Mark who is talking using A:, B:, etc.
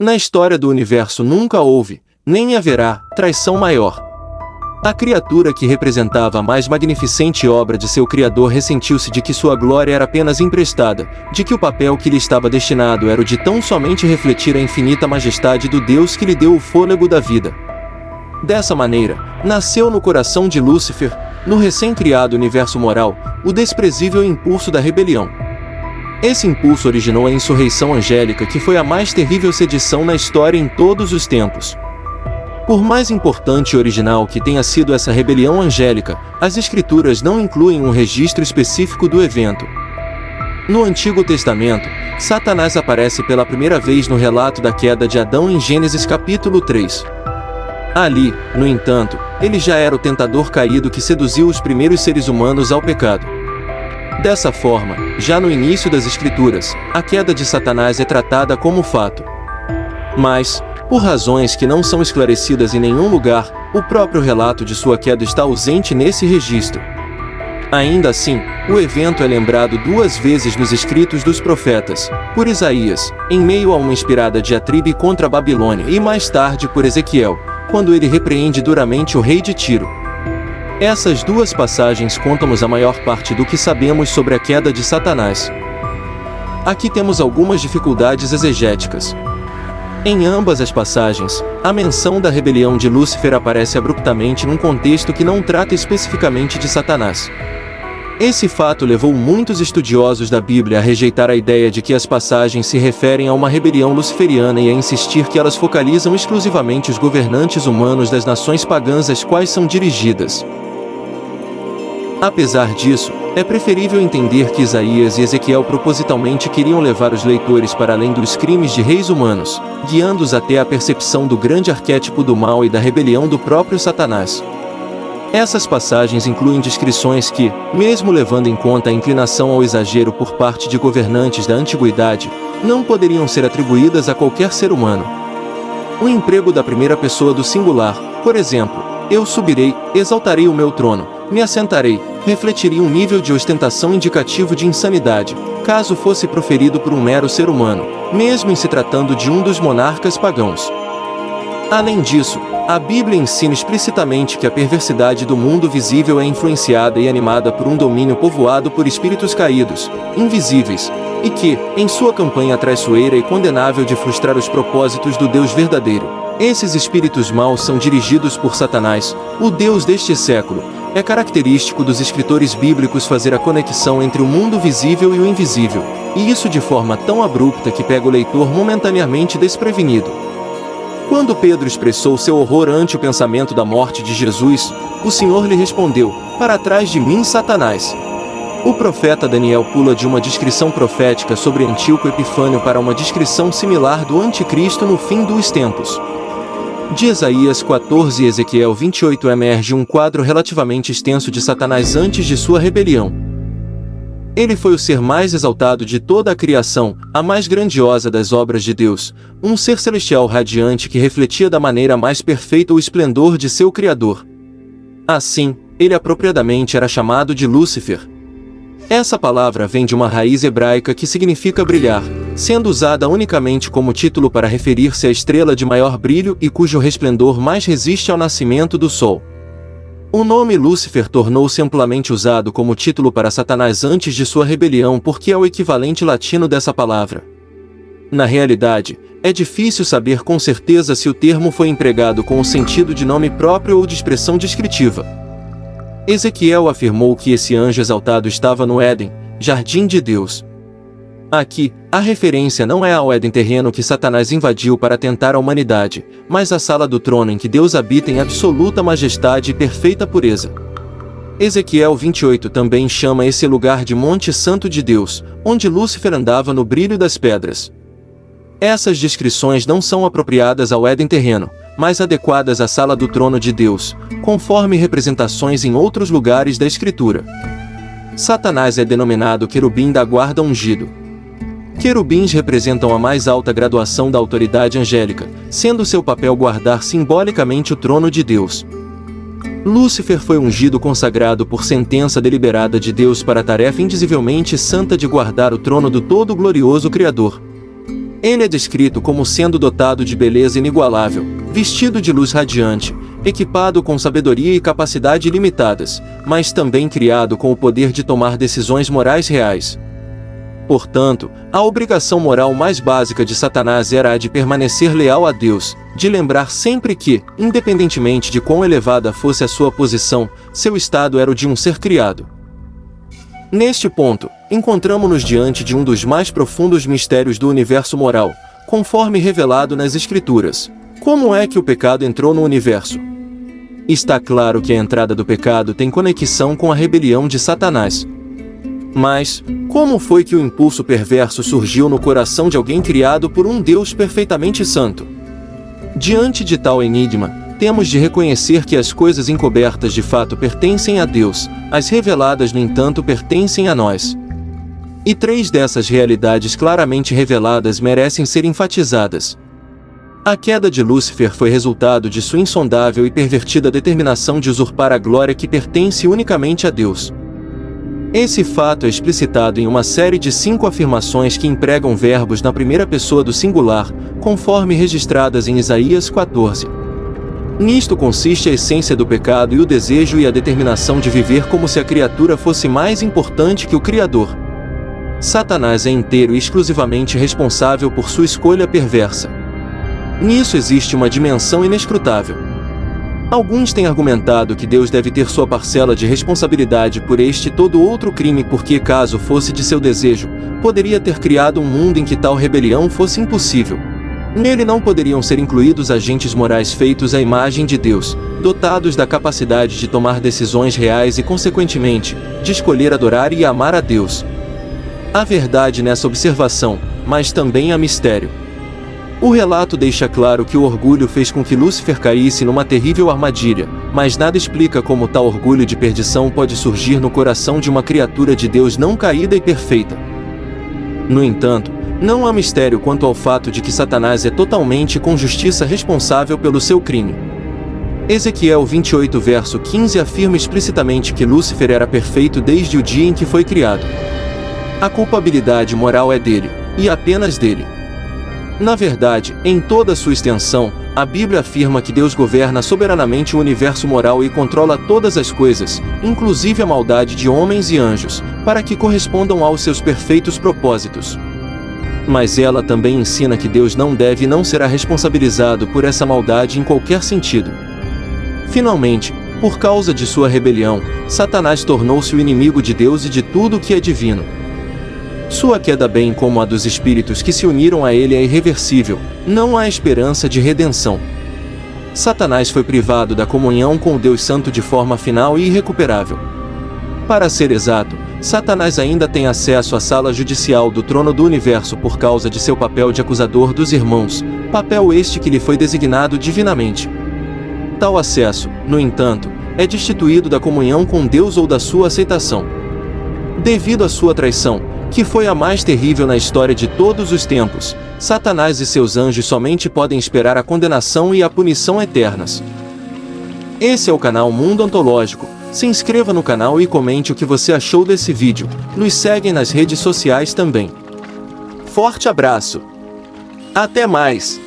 A: Na história do universo nunca houve, nem haverá, traição maior. A criatura que representava a mais magnificente obra de seu Criador ressentiu-se de que sua glória era apenas emprestada, de que o papel que lhe estava destinado era o de tão somente refletir a infinita majestade do Deus que lhe deu o fôlego da vida. Dessa maneira, nasceu no coração de Lúcifer, no recém-criado universo moral, o desprezível impulso da rebelião. Esse impulso originou a insurreição angélica, que foi a mais terrível sedição na história em todos os tempos. Por mais importante e original que tenha sido essa rebelião angélica, as Escrituras não incluem um registro específico do evento. No Antigo Testamento, Satanás aparece pela primeira vez no relato da queda de Adão em Gênesis capítulo 3. Ali, no entanto, ele já era o tentador caído que seduziu os primeiros seres humanos ao pecado. Dessa forma, já no início das Escrituras, a queda de Satanás é tratada como fato. Mas, por razões que não são esclarecidas em nenhum lugar, o próprio relato de sua queda está ausente nesse registro. Ainda assim, o evento é lembrado duas vezes nos escritos dos profetas, por Isaías, em meio a uma inspirada diatribe contra a Babilônia, e mais tarde por Ezequiel, quando ele repreende duramente o rei de Tiro. Essas duas passagens contam-nos a maior parte do que sabemos sobre a queda de Satanás. Aqui temos algumas dificuldades exegéticas. Em ambas as passagens, a menção da rebelião de Lúcifer aparece abruptamente num contexto que não trata especificamente de Satanás. Esse fato levou muitos estudiosos da Bíblia a rejeitar a ideia de que as passagens se referem a uma rebelião luciferiana e a insistir que elas focalizam exclusivamente os governantes humanos das nações pagãs às quais são dirigidas. Apesar disso, é preferível entender que Isaías e Ezequiel propositalmente queriam levar os leitores para além dos crimes de reis humanos, guiando-os até a percepção do grande arquétipo do mal e da rebelião do próprio Satanás. Essas passagens incluem descrições que, mesmo levando em conta a inclinação ao exagero por parte de governantes da antiguidade, não poderiam ser atribuídas a qualquer ser humano. O emprego da primeira pessoa do singular, por exemplo, eu subirei, exaltarei o meu trono, me assentarei, refletiria um nível de ostentação indicativo de insanidade, caso fosse proferido por um mero ser humano, mesmo em se tratando de um dos monarcas pagãos. Além disso, a Bíblia ensina explicitamente que a perversidade do mundo visível é influenciada e animada por um domínio povoado por espíritos caídos, invisíveis, e que, em sua campanha traiçoeira e condenável de frustrar os propósitos do Deus verdadeiro, esses espíritos maus são dirigidos por Satanás, o Deus deste século. É característico dos escritores bíblicos fazer a conexão entre o mundo visível e o invisível, e isso de forma tão abrupta que pega o leitor momentaneamente desprevenido. Quando Pedro expressou seu horror ante o pensamento da morte de Jesus, o Senhor lhe respondeu: "Para trás de mim, Satanás." O profeta Daniel pula de uma descrição profética sobre Antíoco Epifânio para uma descrição similar do anticristo no fim dos tempos. De Isaías 14 e Ezequiel 28 emerge um quadro relativamente extenso de Satanás antes de sua rebelião. Ele foi o ser mais exaltado de toda a criação, a mais grandiosa das obras de Deus, um ser celestial radiante que refletia da maneira mais perfeita o esplendor de seu Criador. Assim, ele apropriadamente era chamado de Lúcifer. Essa palavra vem de uma raiz hebraica que significa brilhar, sendo usada unicamente como título para referir-se à estrela de maior brilho e cujo resplendor mais resiste ao nascimento do sol. O nome Lúcifer tornou-se amplamente usado como título para Satanás antes de sua rebelião porque é o equivalente latino dessa palavra. Na realidade, é difícil saber com certeza se o termo foi empregado com o sentido de nome próprio ou de expressão descritiva. Ezequiel afirmou que esse anjo exaltado estava no Éden, jardim de Deus. Aqui, a referência não é ao Éden terreno que Satanás invadiu para tentar a humanidade, mas à sala do trono em que Deus habita em absoluta majestade e perfeita pureza. Ezequiel 28 também chama esse lugar de Monte Santo de Deus, onde Lúcifer andava no brilho das pedras. Essas descrições não são apropriadas ao Éden terreno, mas adequadas à sala do trono de Deus, conforme representações em outros lugares da Escritura. Satanás é denominado querubim da guarda ungido. Querubins representam a mais alta graduação da autoridade angélica, sendo seu papel guardar simbolicamente o trono de Deus. Lúcifer foi ungido consagrado por sentença deliberada de Deus para a tarefa indizivelmente santa de guardar o trono do todo-glorioso Criador. Ele é descrito como sendo dotado de beleza inigualável, vestido de luz radiante, equipado com sabedoria e capacidade ilimitadas, mas também criado com o poder de tomar decisões morais reais. Portanto, a obrigação moral mais básica de Satanás era a de permanecer leal a Deus, de lembrar sempre que, independentemente de quão elevada fosse a sua posição, seu estado era o de um ser criado. Neste ponto, encontramo-nos diante de um dos mais profundos mistérios do universo moral, conforme revelado nas Escrituras. Como é que o pecado entrou no universo? Está claro que a entrada do pecado tem conexão com a rebelião de Satanás. Mas, como foi que o impulso perverso surgiu no coração de alguém criado por um Deus perfeitamente santo? Diante de tal enigma, temos de reconhecer que as coisas encobertas de fato pertencem a Deus, as reveladas, no entanto, pertencem a nós. E três dessas realidades claramente reveladas merecem ser enfatizadas. A queda de Lúcifer foi resultado de sua insondável e pervertida determinação de usurpar a glória que pertence unicamente a Deus. Esse fato é explicitado em uma série de 5 afirmações que empregam verbos na primeira pessoa do singular, conforme registradas em Isaías 14. Nisto consiste a essência do pecado e o desejo e a determinação de viver como se a criatura fosse mais importante que o Criador. Satanás é inteiro e exclusivamente responsável por sua escolha perversa. Nisso existe uma dimensão inescrutável. Alguns têm argumentado que Deus deve ter sua parcela de responsabilidade por este e todo outro crime porque, caso fosse de seu desejo, poderia ter criado um mundo em que tal rebelião fosse impossível. Nele não poderiam ser incluídos agentes morais feitos à imagem de Deus, dotados da capacidade de tomar decisões reais e, consequentemente, de escolher adorar e amar a Deus. Há verdade nessa observação, mas também há mistério. O relato deixa claro que o orgulho fez com que Lúcifer caísse numa terrível armadilha, mas nada explica como tal orgulho de perdição pode surgir no coração de uma criatura de Deus não caída e perfeita. No entanto, não há mistério quanto ao fato de que Satanás é totalmente com justiça responsável pelo seu crime. Ezequiel 28 verso 15 afirma explicitamente que Lúcifer era perfeito desde o dia em que foi criado. A culpabilidade moral é dele, e apenas dele. Na verdade, em toda sua extensão, a Bíblia afirma que Deus governa soberanamente o universo moral e controla todas as coisas, inclusive a maldade de homens e anjos, para que correspondam aos seus perfeitos propósitos. Mas ela também ensina que Deus não deve e não será responsabilizado por essa maldade em qualquer sentido. Finalmente, por causa de sua rebelião, Satanás tornou-se o inimigo de Deus e de tudo o que é divino. Sua queda, bem como a dos espíritos que se uniram a ele, é irreversível, não há esperança de redenção. Satanás foi privado da comunhão com o Deus Santo de forma final e irrecuperável. Para ser exato, Satanás ainda tem acesso à sala judicial do trono do universo por causa de seu papel de acusador dos irmãos, papel este que lhe foi designado divinamente. Tal acesso, no entanto, é destituído da comunhão com Deus ou da sua aceitação. Devido à sua traição, que foi a mais terrível na história de todos os tempos, Satanás e seus anjos somente podem esperar a condenação e a punição eternas. Esse é o canal Mundo Ontológico. Se inscreva no canal e comente o que você achou desse vídeo. Nos seguem nas redes sociais também. Forte abraço! Até mais!